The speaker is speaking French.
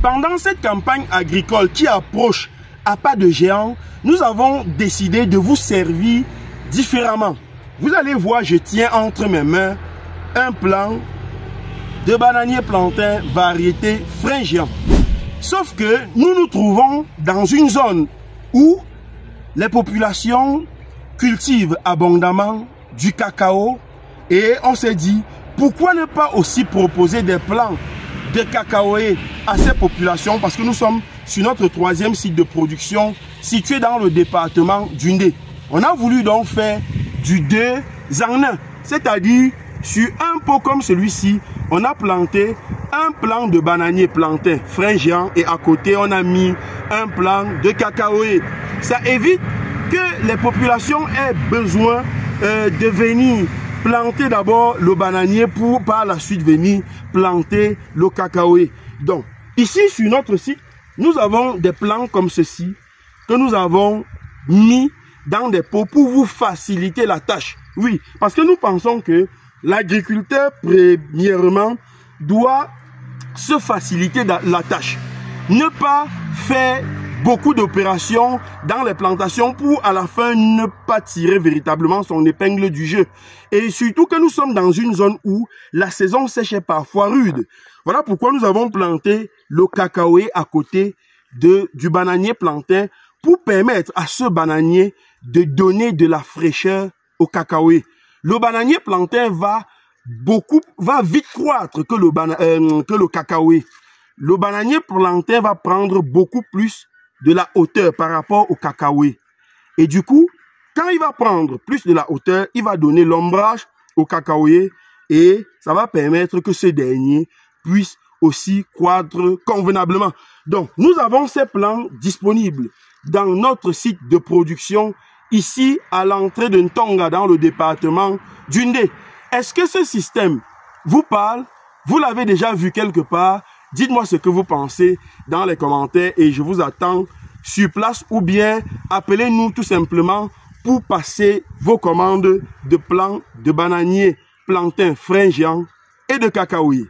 Pendant cette campagne agricole qui approche à pas de géant, nous avons décidé de vous servir différemment. Vous allez voir, je tiens entre mes mains un plant de bananier plantain variété frein géant. Sauf que nous nous trouvons dans une zone où les populations cultivent abondamment du cacao et on s'est dit, pourquoi ne pas aussi proposer des plants de cacaoyer à ces populations, parce que nous sommes sur notre troisième site de production situé dans le département d'Undé. On a voulu donc faire du 2 en 1, c'est-à-dire sur un pot comme celui-ci, on a planté un plant de bananier plantain frein géant et à côté on a mis un plant de cacaoyer. Ça évite que les populations aient besoin de venir planter d'abord le bananier pour par la suite venir planter le cacaoyer. Donc ici sur notre site, nous avons des plants comme ceci que nous avons mis dans des pots pour vous faciliter la tâche. Oui, parce que nous pensons que l'agriculteur premièrement doit se faciliter la tâche. Ne pas faire beaucoup d'opérations dans les plantations pour à la fin ne pas tirer véritablement son épingle du jeu. Et surtout que nous sommes dans une zone où la saison sèche est parfois rude. Voilà pourquoi nous avons planté le cacaoyer à côté du bananier plantain pour permettre à ce bananier de donner de la fraîcheur au cacaoyer. Le bananier plantain va vite croître que le cacaoyer. Le bananier plantain va prendre beaucoup plus de la hauteur par rapport au cacaoyer. Et du coup, quand il va prendre plus de la hauteur, il va donner l'ombrage au cacaoyer et ça va permettre que ce dernier puisse aussi croître convenablement. Donc, nous avons ces plants disponibles dans notre site de production ici à l'entrée de Ntonga dans le département d'Undé. Est-ce que ce système vous parle? Vous l'avez déjà vu quelque part? Dites-moi ce que vous pensez dans les commentaires et je vous attends sur place ou bien appelez-nous tout simplement pour passer vos commandes de plants de bananier, plantain, frein géant et de cacaoyer.